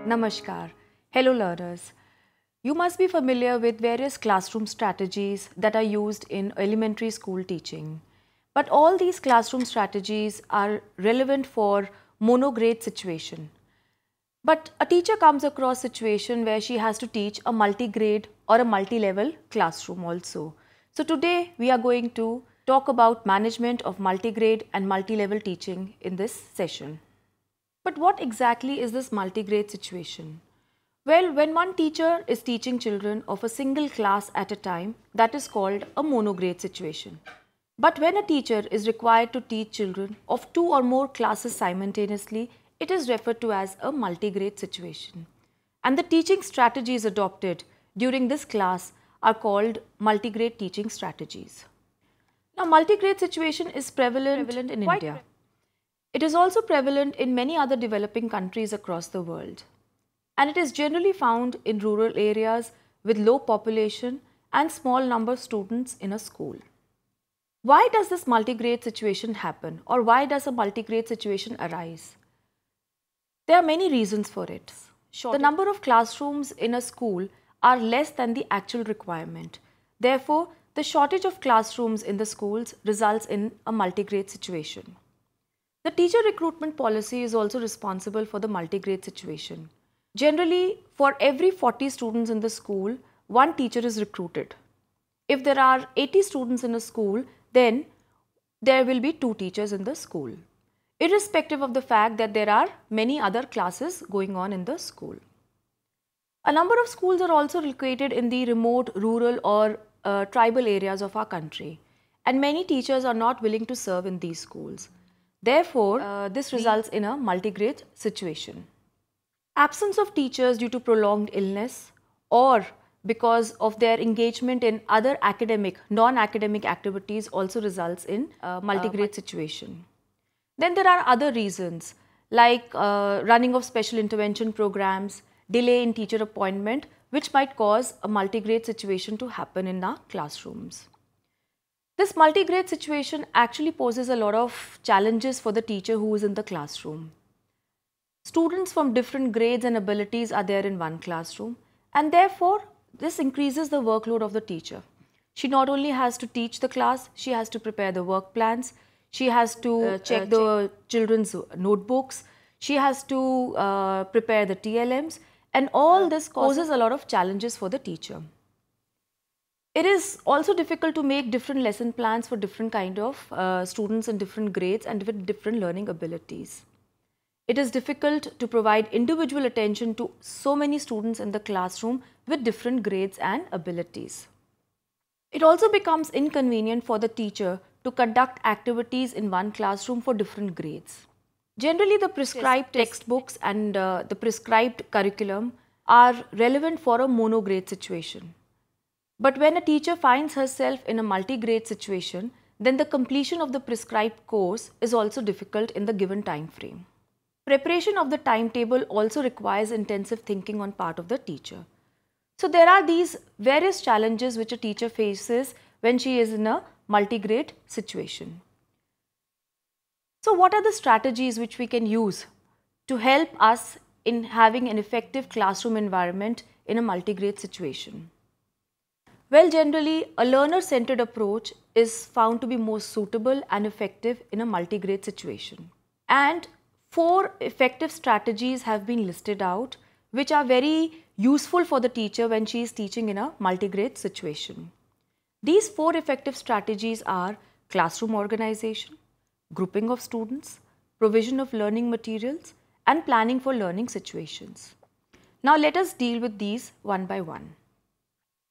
Namaskar. Hello learners. You must be familiar with various classroom strategies that are used in elementary school teaching. But all these classroom strategies are relevant for monograde situation. But a teacher comes across a situation where she has to teach a multi-grade or a multi-level classroom also. So today we are going to talk about management of multi-grade and multi-level teaching in this session. But what exactly is this multi-grade situation? Well, when one teacher is teaching children of a single class at a time, that is called a monograde situation. But when a teacher is required to teach children of two or more classes simultaneously, it is referred to as a multi-grade situation. And the teaching strategies adopted during this class are called multi-grade teaching strategies. Now, multi-grade situation is prevalent in India. It is also prevalent in many other developing countries across the world. And it is generally found in rural areas with low population and small number of students in a school. Why does this multi-grade situation happen, or why does a multi-grade situation arise? There are many reasons for it. The number of classrooms in a school are less than the actual requirement. Therefore, the shortage of classrooms in the schools results in a multi-grade situation. The teacher recruitment policy is also responsible for the multi-grade situation. Generally, for every 40 students in the school, one teacher is recruited. If there are 80 students in a school, then there will be 2 teachers in the school, irrespective of the fact that there are many other classes going on in the school. A number of schools are also located in the remote, rural or tribal areas of our country, and many teachers are not willing to serve in these schools. Therefore, this results in a multi-grade situation. Absence of teachers due to prolonged illness or because of their engagement in other academic, non-academic activities also results in a multi-grade situation. Then there are other reasons like running of special intervention programs, delay in teacher appointment, which might cause a multi-grade situation to happen in our classrooms. This multi-grade situation actually poses a lot of challenges for the teacher who is in the classroom. Students from different grades and abilities are there in one classroom, and therefore this increases the workload of the teacher. She not only has to teach the class, she has to prepare the work plans, she has to check the children's notebooks, she has to prepare the TLMs, and all this causes a lot of challenges for the teacher. It is also difficult to make different lesson plans for different kind of students in different grades and with different learning abilities. It is difficult to provide individual attention to so many students in the classroom with different grades and abilities. It also becomes inconvenient for the teacher to conduct activities in one classroom for different grades. Generally, the prescribed textbooks and the prescribed curriculum are relevant for a monograde situation. But when a teacher finds herself in a multi-grade situation, then the completion of the prescribed course is also difficult in the given time frame. Preparation of the timetable also requires intensive thinking on part of the teacher. So there are these various challenges which a teacher faces when she is in a multi-grade situation. So what are the strategies which we can use to help us in having an effective classroom environment in a multi-grade situation? Well, generally, a learner-centered approach is found to be most suitable and effective in a multi-grade situation. And 4 effective strategies have been listed out, which are very useful for the teacher when she is teaching in a multi-grade situation. These 4 effective strategies are classroom organization, grouping of students, provision of learning materials, and planning for learning situations. Now, let us deal with these one by one.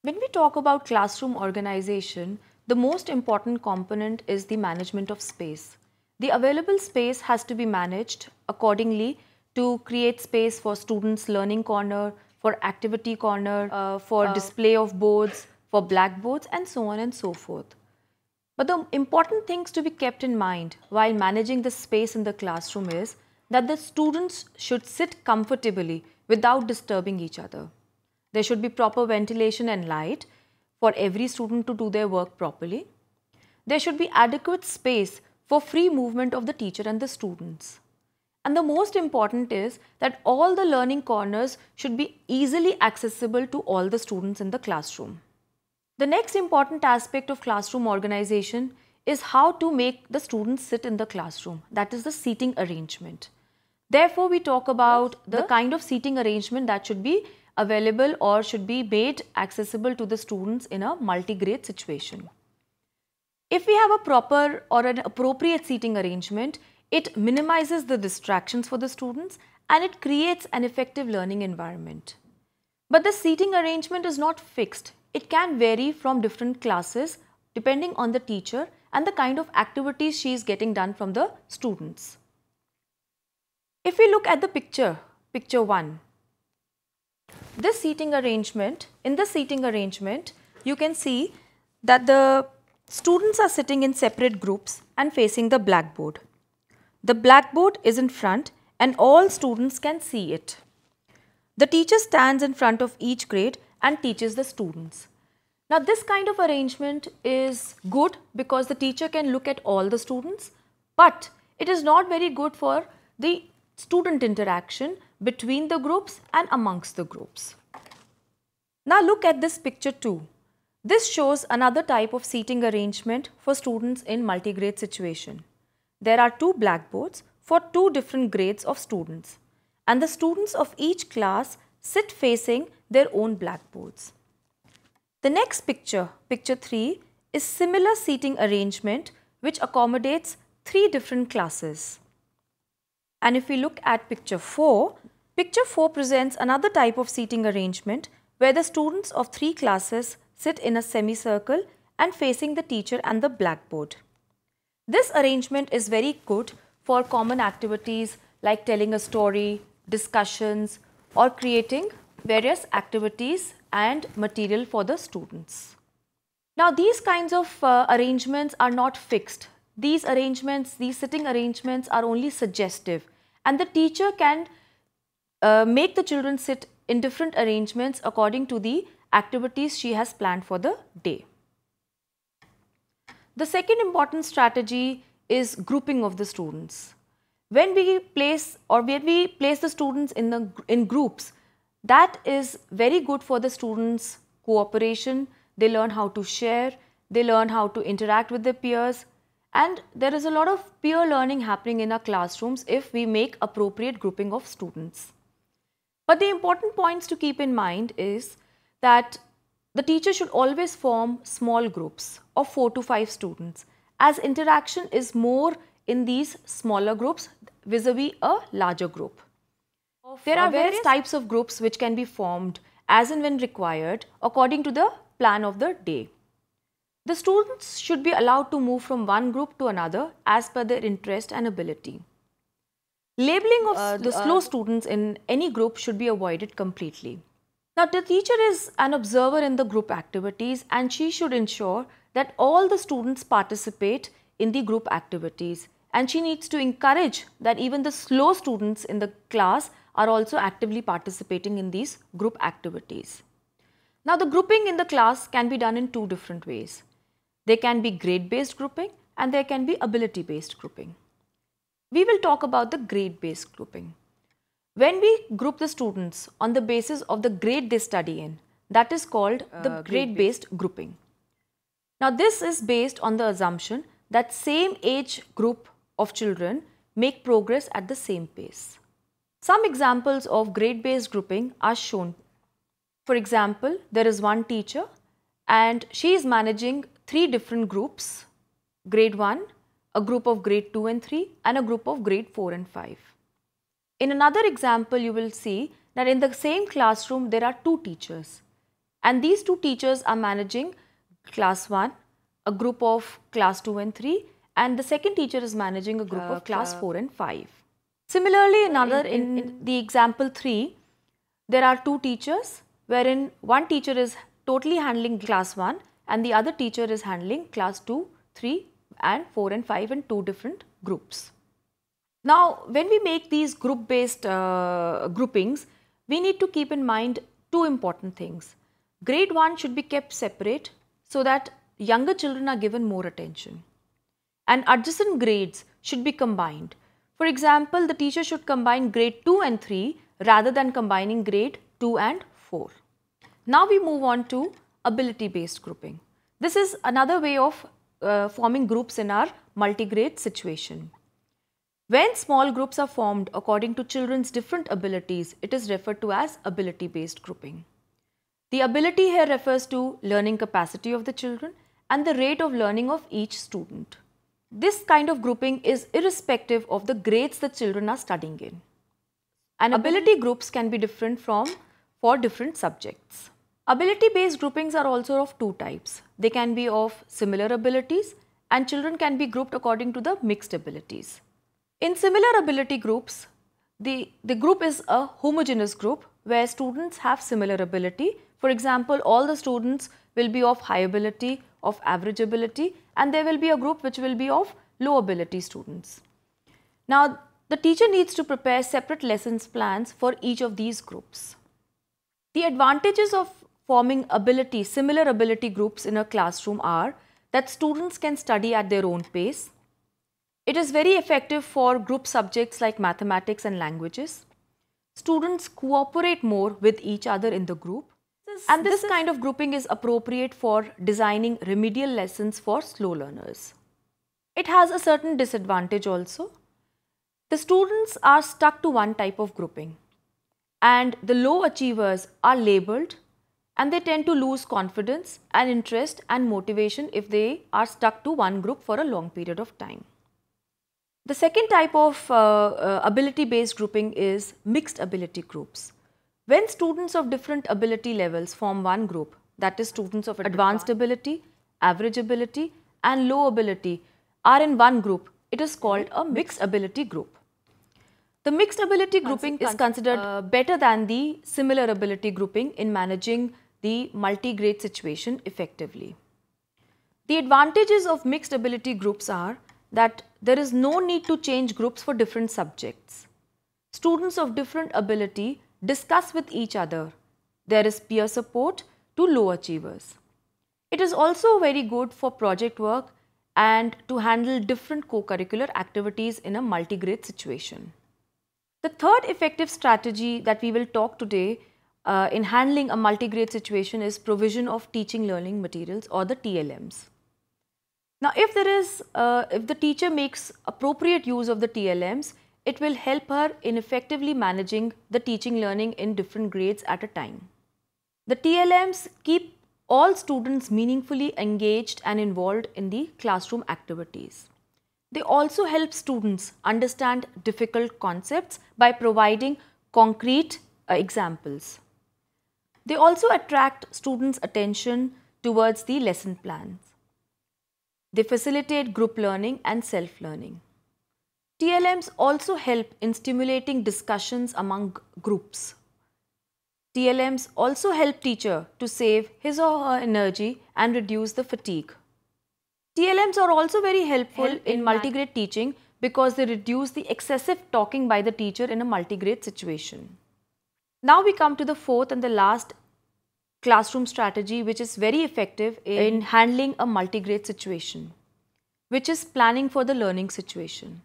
When we talk about classroom organization, the most important component is the management of space. The available space has to be managed accordingly to create space for students' learning corner, for activity corner, for display of boards, for blackboards, and so on and so forth. But the important things to be kept in mind while managing the space in the classroom is that the students should sit comfortably without disturbing each other. There should be proper ventilation and light for every student to do their work properly. There should be adequate space for free movement of the teacher and the students. And the most important is that all the learning corners should be easily accessible to all the students in the classroom. The next important aspect of classroom organization is how to make the students sit in the classroom, that is the seating arrangement. Therefore, we talk about the kind of seating arrangement that should be available or should be made accessible to the students in a multi-grade situation. If we have a proper or an appropriate seating arrangement, it minimizes the distractions for the students and it creates an effective learning environment. But the seating arrangement is not fixed. It can vary from different classes depending on the teacher and the kind of activities she is getting done from the students. If we look at the picture 1, this seating arrangement, in the seating arrangement, you can see that the students are sitting in separate groups and facing the blackboard. The blackboard is in front and all students can see it. The teacher stands in front of each grade and teaches the students. Now this kind of arrangement is good because the teacher can look at all the students, but it is not very good for the student interaction between the groups and amongst the groups. Now look at this picture 2. This shows another type of seating arrangement for students in multi-grade situation. There are 2 blackboards for 2 different grades of students, and the students of each class sit facing their own blackboards. The next picture, picture 3, is similar seating arrangement which accommodates 3 different classes. And if we look at picture 4 presents another type of seating arrangement where the students of 3 classes sit in a semicircle and facing the teacher and the blackboard. This arrangement is very good for common activities like telling a story, discussions, or creating various activities and material for the students. Now these kinds of arrangements are not fixed. These arrangements, these sitting arrangements are only suggestive, and the teacher can make the children sit in different arrangements according to the activities she has planned for the day. The second important strategy is grouping of the students. When we place the students in groups, that is very good for the students' cooperation. They learn how to share, they learn how to interact with their peers, and there is a lot of peer learning happening in our classrooms if we make appropriate grouping of students. But the important points to keep in mind is that the teacher should always form small groups of 4 to 5 students, as interaction is more in these smaller groups vis-a-vis a larger group. There are various types of groups which can be formed as and when required according to the plan of the day. The students should be allowed to move from one group to another as per their interest and ability. Labeling of the slow students in any group should be avoided completely. Now the teacher is an observer in the group activities and she should ensure that all the students participate in the group activities, and she needs to encourage that even the slow students in the class are also actively participating in these group activities. Now the grouping in the class can be done in 2 different ways. There can be grade-based grouping and there can be ability-based grouping. We will talk about the grade-based grouping. When we group the students on the basis of the grade they study in, that is called the grade-based grouping. Now this is based on the assumption that same age group of children make progress at the same pace. Some examples of grade-based grouping are shown. For example, there is one teacher and she is managing 3 different groups, grade 1, a group of grade 2 and 3 and a group of grade 4 and 5. In another example, you will see that in the same classroom there are 2 teachers, and these 2 teachers are managing class 1, a group of class 2 and 3, and the second teacher is managing a group of class 4 and 5. Similarly, in the example 3, there are 2 teachers wherein one teacher is totally handling class 1 and the other teacher is handling class 2, 3 and 4 and 5 in 2 different groups. Now, when we make these group-based groupings, we need to keep in mind 2 important things. Grade 1 should be kept separate so that younger children are given more attention. And adjacent grades should be combined. For example, the teacher should combine grade 2 and 3 rather than combining grade 2 and 4. Now we move on to ability-based grouping. This is another way of forming groups in our multigrade situation. When small groups are formed according to children's different abilities, it is referred to as ability-based grouping. The ability here refers to learning capacity of the children and the rate of learning of each student. This kind of grouping is irrespective of the grades the children are studying in. And ability groups can be different for different subjects. Ability-based groupings are also of two types. They can be of similar abilities and children can be grouped according to the mixed abilities. In similar ability groups, the group is a homogeneous group where students have similar ability. For example, all the students will be of high ability, of average ability, and there will be a group which will be of low ability students. Now, the teacher needs to prepare separate lessons plans for each of these groups. The advantages of forming similar ability groups in a classroom are that students can study at their own pace. It is very effective for group subjects like mathematics and languages. Students cooperate more with each other in the group. And this kind of grouping is appropriate for designing remedial lessons for slow learners. It has a certain disadvantage also. The students are stuck to one type of grouping and the low achievers are labeled and they tend to lose confidence and interest and motivation if they are stuck to one group for a long period of time. The second type of ability-based grouping is mixed ability groups. When students of different ability levels form one group, that is students of advanced ability, average ability and low ability are in one group, it is called a mixed ability group. The mixed ability grouping is considered better than the similar ability grouping in managing the multi-grade situation effectively. The advantages of mixed ability groups are that there is no need to change groups for different subjects. Students of different ability discuss with each other. There is peer support to low achievers. It is also very good for project work and to handle different co-curricular activities in a multi-grade situation. The third effective strategy that we will talk today in handling a multi-grade situation is provision of teaching learning materials or the TLMs. Now, if the teacher makes appropriate use of the TLMs, it will help her in effectively managing the teaching learning in different grades at a time. The TLMs keep all students meaningfully engaged and involved in the classroom activities. They also help students understand difficult concepts by providing concrete examples. They also attract students' attention towards the lesson plans. They facilitate group learning and self-learning. TLMs also help in stimulating discussions among groups. TLMs also help teacher to save his or her energy and reduce the fatigue. TLMs are also very helpful in multigrade teaching because they reduce the excessive talking by the teacher in a multigrade situation. Now we come to the fourth and the last classroom strategy which is very effective in handling a multigrade situation, which is planning for the learning situation.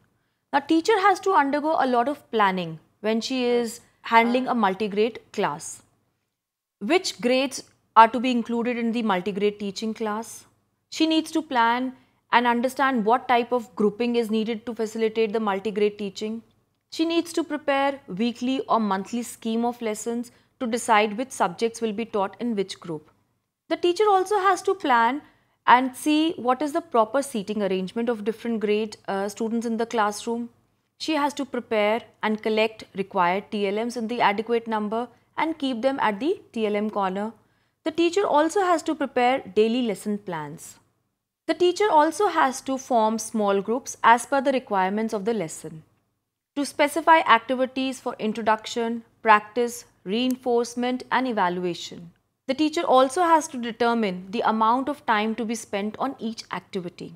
Now, teacher has to undergo a lot of planning when she is handling a multigrade class. Which grades are to be included in the multigrade teaching class? She needs to plan and understand what type of grouping is needed to facilitate the multigrade teaching. She needs to prepare weekly or monthly scheme of lessons to decide which subjects will be taught in which group. The teacher also has to plan and see what is the proper seating arrangement of different grade students in the classroom. She has to prepare and collect required TLMs in the adequate number and keep them at the TLM corner. The teacher also has to prepare daily lesson plans. The teacher also has to form small groups as per the requirements of the lesson. To specify activities for introduction, practice, reinforcement and evaluation. The teacher also has to determine the amount of time to be spent on each activity.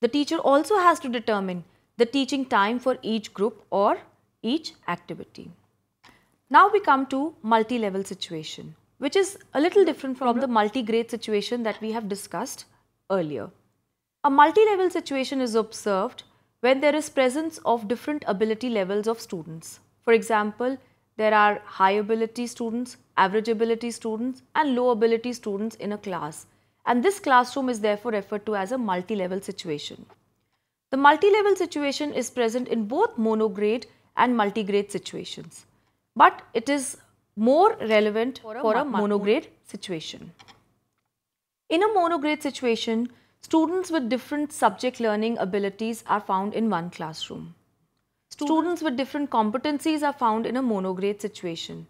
The teacher also has to determine the teaching time for each group or each activity. Now we come to multi-level situation, which is a little different from the multi-grade situation that we have discussed earlier. A multi-level situation is observed when there is presence of different ability levels of students. For example, there are high ability students, average ability students and low ability students in a class, and this classroom is therefore referred to as a multi-level situation. The multi-level situation is present in both monograde and multigrade situations, but it is more relevant for a monograde situation. In a monograde situation, students with different subject learning abilities are found in one classroom. Students with different competencies are found in a monograde situation.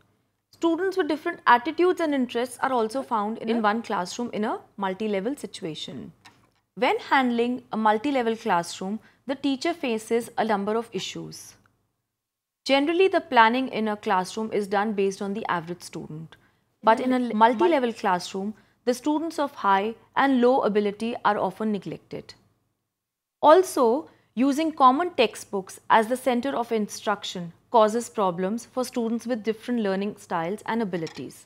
Students with different attitudes and interests are also found in one classroom in a multi-level situation. When handling a multi-level classroom, the teacher faces a number of issues. Generally, the planning in a classroom is done based on the average student. But in a multi-level classroom, the students of high and low ability are often neglected. Also, using common textbooks as the center of instruction causes problems for students with different learning styles and abilities.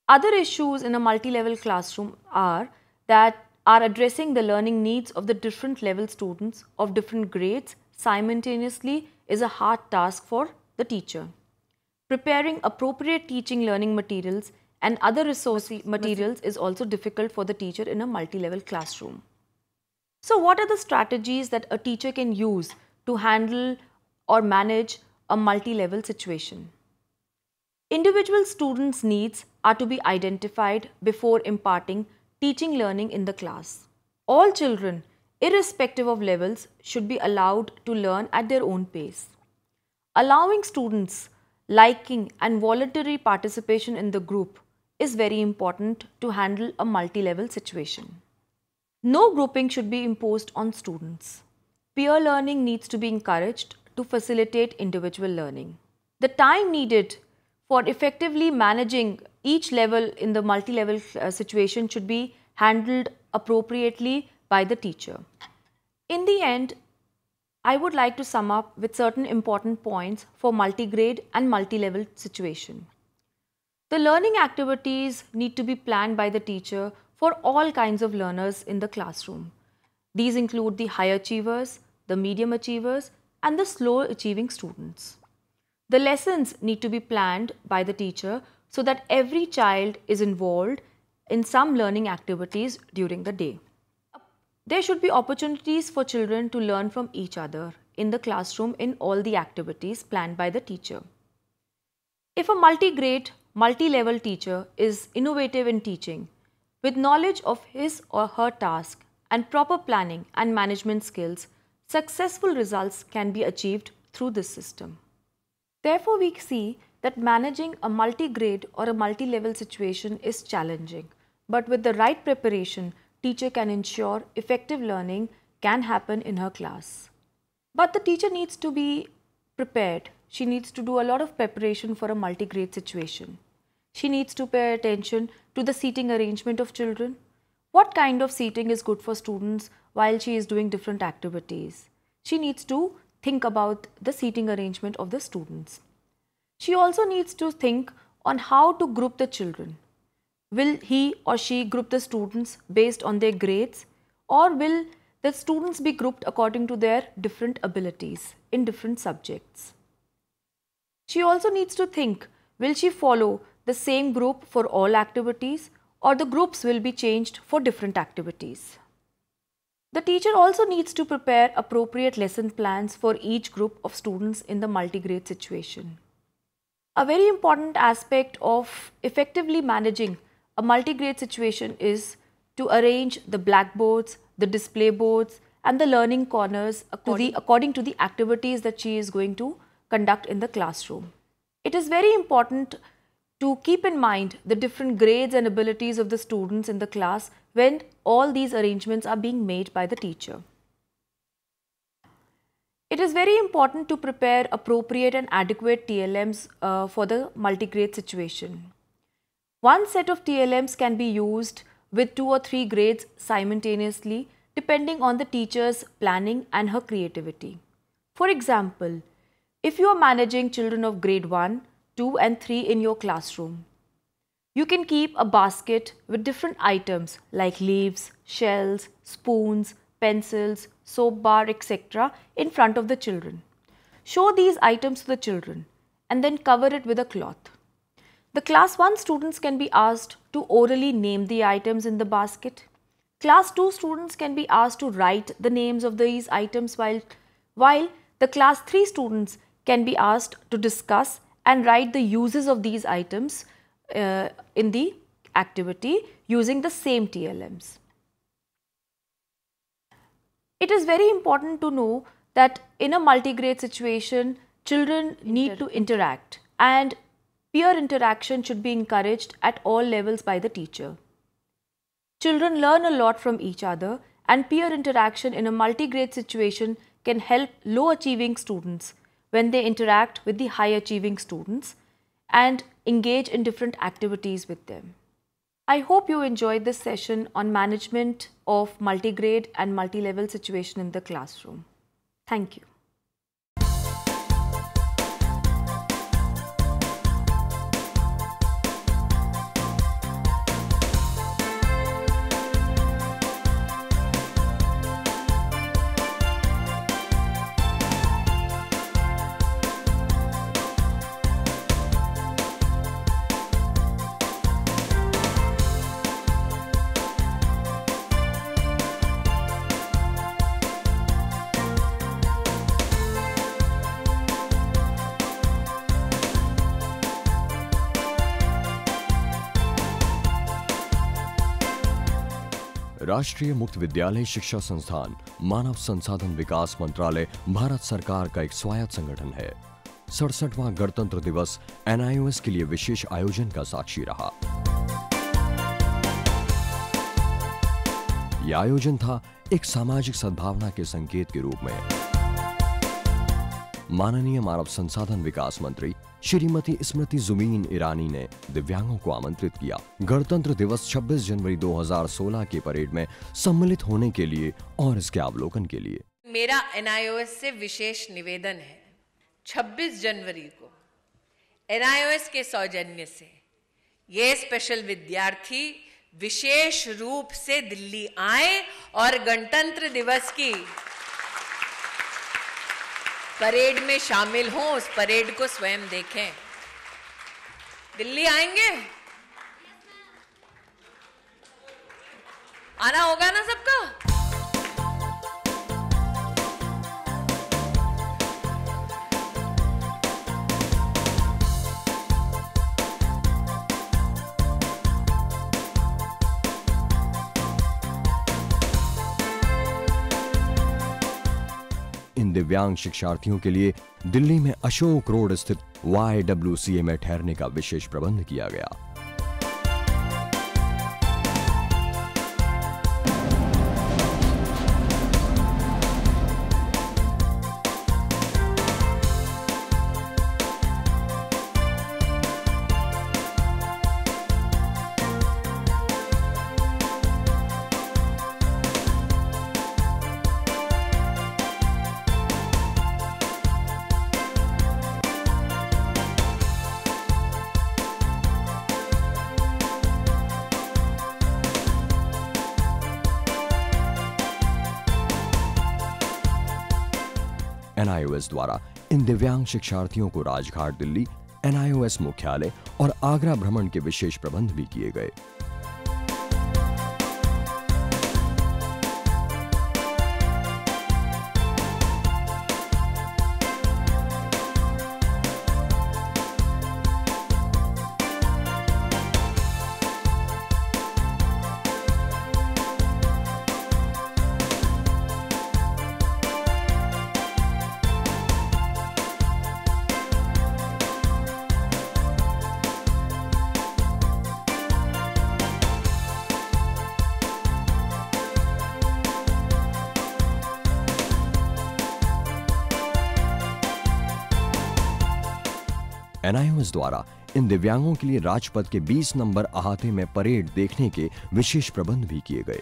Other issues in a multi-level classroom are addressing the learning needs of the different level students of different grades simultaneously is a hard task for the teacher. Preparing appropriate teaching learning materials and other resource materials is also difficult for the teacher in a multi-level classroom. So what are the strategies that a teacher can use to handle or manage a multi-level situation? Individual students' needs are to be identified before imparting teaching learning in the class. All children, irrespective of levels, should be allowed to learn at their own pace. Allowing students liking and voluntary participation in the group is very important to handle a multi-level situation. No grouping should be imposed on students. Peer learning needs to be encouraged to facilitate individual learning. The time needed for effectively managing each level in the multi-level situation should be handled appropriately by the teacher. In the end, I would like to sum up with certain important points for multigrade and multi-level situation. The learning activities need to be planned by the teacher for all kinds of learners in the classroom. These include the high achievers, the medium achievers, and the slow achieving students. The lessons need to be planned by the teacher so that every child is involved in some learning activities during the day. There should be opportunities for children to learn from each other in the classroom in all the activities planned by the teacher. If a multi-grade, multi-level teacher is innovative in teaching, with knowledge of his or her task and proper planning and management skills, successful results can be achieved through this system. Therefore, we see that managing a multi-grade or a multi-level situation is challenging, but with the right preparation, teacher can ensure effective learning can happen in her class. But the teacher needs to be prepared. She needs to do a lot of preparation for a multi-grade situation. She needs to pay attention to the seating arrangement of children. What kind of seating is good for students while she is doing different activities? She needs to think about the seating arrangement of the students. She also needs to think on how to group the children. Will he or she group the students based on their grades, or will the students be grouped according to their different abilities in different subjects? She also needs to think, will she follow the same group for all activities, or the groups will be changed for different activities? The teacher also needs to prepare appropriate lesson plans for each group of students in the multi-grade situation. A very important aspect of effectively managing a multi-grade situation is to arrange the blackboards, the display boards and the learning corners according to the activities that she is going to conduct in the classroom. It is very important to keep in mind the different grades and abilities of the students in the class when all these arrangements are being made by the teacher. It is very important to prepare appropriate and adequate TLMs for the multi-grade situation. One set of TLMs can be used with 2 or 3 grades simultaneously depending on the teacher's planning and her creativity. For example, if you are managing children of grade 1, 2 and 3 in your classroom, you can keep a basket with different items like leaves, shells, spoons, pencils, soap bar, etc. in front of the children. Show these items to the children and then cover it with a cloth. The class 1 students can be asked to orally name the items in the basket. Class 2 students can be asked to write the names of these items while the class 3 students can be asked to discuss and write the uses of these items in the activity using the same TLMs. It is very important to know that in a multigrade situation, children need to interact, and peer interaction should be encouraged at all levels by the teacher. Children learn a lot from each other, and peer interaction in a multigrade situation can help low achieving students when they interact with the high achieving students and engage in different activities with them. I hope you enjoyed this session on management of multigrade and multi-level situation in the classroom. Thank you. राष्ट्रीय मुक्त विद्यालय शिक्षा संस्थान मानव संसाधन विकास मंत्रालय भारत सरकार का एक स्वायत्त संगठन है। 67वां गणतंत्र दिवस NIOS के लिए विशेष आयोजन का साक्षी रहा। यह आयोजन था एक सामाजिक सद्भावना के संकेत के रूप में। माननीय मानव संसाधन विकास मंत्री श्रीमती स्मृति जुबीन ईरानी ने दिव्यांगों को आमंत्रित किया गणतंत्र दिवस 26 जनवरी 2016 के परेड में सम्मिलित होने के लिए और इसके अवलोकन के लिए। मेरा NIOS से विशेष निवेदन है, 26 जनवरी को NIOS के सौजन्य से ये स्पेशल विद्यार्थी विशेष रूप से दिल्ली आए और गणतंत्र दिवस की परेड में शामिल हों, उस परेड को स्वयं देखें। दिल्ली आएंगे? आना होगा ना सबका? इन दिव्यांग शिक्षार्थियों के लिए दिल्ली में अशोक रोड स्थित YWCA में ठहरने का विशेष प्रबंध किया गया। NIOS द्वारा इन दिव्यांग शिक्षार्थियों को राजघाट दिल्ली, NIOS मुख्यालय और आगरा भ्रमण के विशेष प्रबंध भी किए गए। NIOS द्वारा इन दिव्यांगों के लिए राजपथ के 20 नंबर अहाते में परेड देखने के विशेष प्रबंध भी किए गए।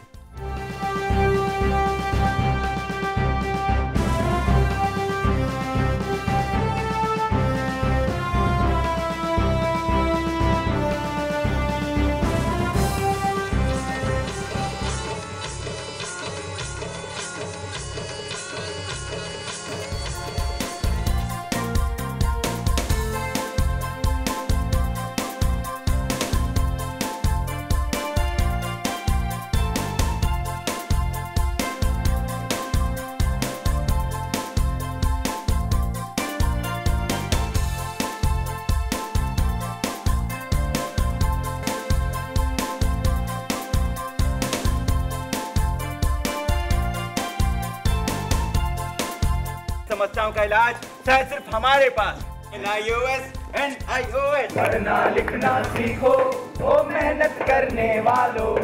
दिव्यांगों का इलाज शायद सिर्फ हमारे पास। NIOS NIOS। पढ़ना लिखना सीखो वो मेहनत करने वालों,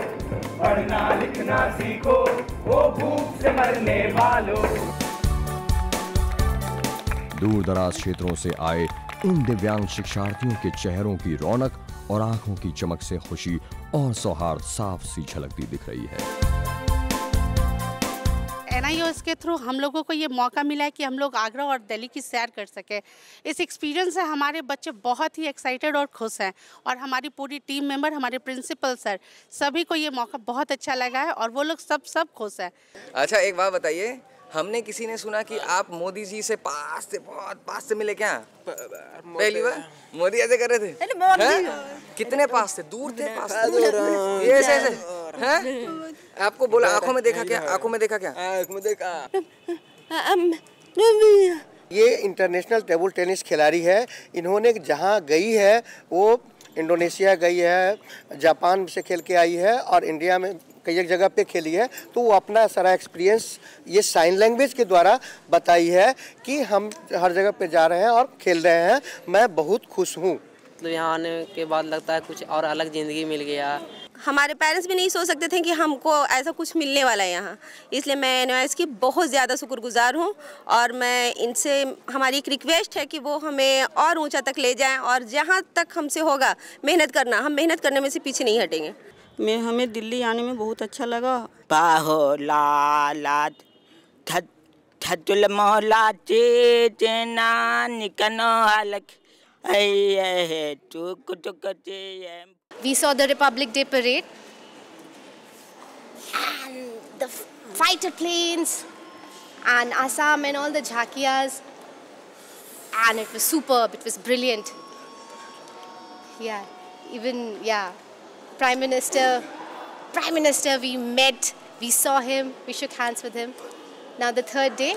पढ़ना लिखना सीखो वो भूख से मरने वालों। दूर दराज क्षेत्रों से आए इन दिव्यांग शिक्षार्थियों के चेहरों की रौनक और आंखों की चमक से खुशी और सौहार्द साफ सी झलकती दिख रही है। NIOS के थ्रू हम लोगों को ये मौका मिला है कि हम लोग आगरा और दिल्ली की सैर कर सकें। इस एक्सपीरियंस से हमारे बच्चे बहुत ही एक्साइटेड और खुश हैं और हमारी पूरी टीम मेंबर, हमारे प्रिंसिपल सर, सभी को ये मौका बहुत अच्छा लगा है और वो लोग सब खुश हैं। अच्छा, एक बात बताइए, हमने किसी ने सुना कि आप मोदी जी से बहुत पास से मिले क्या? पहली बार मोदी ऐसे कर रहे थे? कितने पास थे? दूर थे? पास थे? ये ऐसे हैं? आपको बोला आंखों में देखा क्या? आंखों में देखा क्या? आंखों में देखा। ये इंटरनेशनल टेबल टेनिस खिलाड़ी है। इन्होंने जहाँ गई है वो इंडोनेशिया गई है, जापान से खेल के आई है और इंडिया में कई एक जगह पे खेली है। तो वो अपना सारा एक्सपीरियंस ये साइन लैंग्वेज के द्वारा बताई है कि हम हर जगह पे जा रहे हैं और खेल रहे हैं। मैं बहुत खुश हूँ। मतलब यहाँ आने के बाद लगता है कुछ और अलग ज़िंदगी मिल गया। हमारे पेरेंट्स भी नहीं सोच सकते थे कि हमको ऐसा कुछ मिलने वाला है यहाँ, इसलिए मैं NIOS की बहुत ज़्यादा शुक्रगुजार हूँ और मैं इनसे हमारी एक रिक्वेस्ट है कि वो हमें और ऊंचा तक ले जाएं और जहाँ तक हमसे होगा मेहनत करना, हम मेहनत करने में से पीछे नहीं हटेंगे। हमें दिल्ली आने में बहुत अच्छा लगा। We saw the Republic Day parade and the fighter planes and Assam and all the jhakias, and it was superb, it was brilliant. Yeah, even Prime Minister we met, we saw him, we shook hands with him. Now the third day,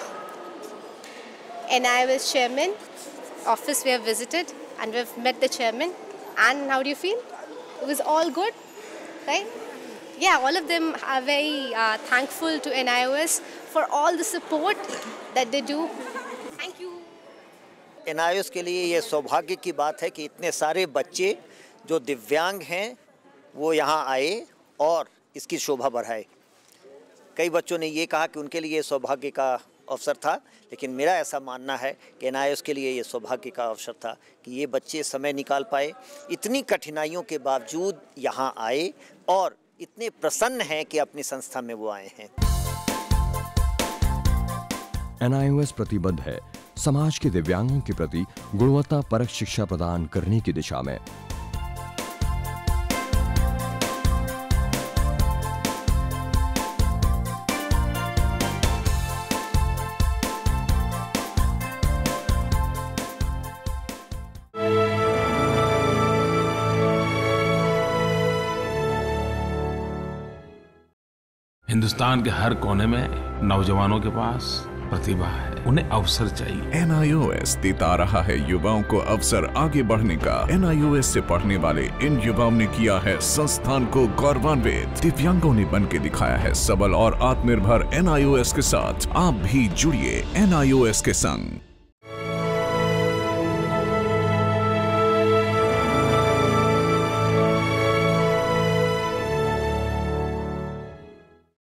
NIOS chairman office we have visited and we've met the chairman. And how do you feel? It was all good, right? Yeah, all of them are very thankful to NIOS for all the support that they do. Thank you. NIOS के लिए ये सौभाग्य की बात है कि इतने सारे बच्चे जो दिव्यांग हैं वो यहाँ आए और इसकी शोभा बढ़ाए। कई बच्चों ने ये कहा कि उनके लिए सौभाग्य का अवसर था, लेकिन मेरा ऐसा मानना है कि NIOS के लिए ये सौभाग्य का अवसर था कि ये बच्चे समय निकाल पाए, इतनी कठिनाइयों के बावजूद यहाँ आए और इतने प्रसन्न हैं कि अपनी संस्था में वो आए हैं। NIOS प्रतिबद्ध है समाज के दिव्यांगों के प्रति गुणवत्ता परक शिक्षा प्रदान करने की दिशा में। हिंदुस्तान के हर कोने में नौजवानों के पास प्रतिभा है, उन्हें अवसर चाहिए। NIOS देता रहा है युवाओं को अवसर आगे बढ़ने का। NIOS से पढ़ने वाले इन युवाओं ने किया है संस्थान को गौरवान्वित। दिव्यांगों ने बन के दिखाया है सबल और आत्मनिर्भर। NIOS के साथ आप भी जुड़िए NIOS के संग।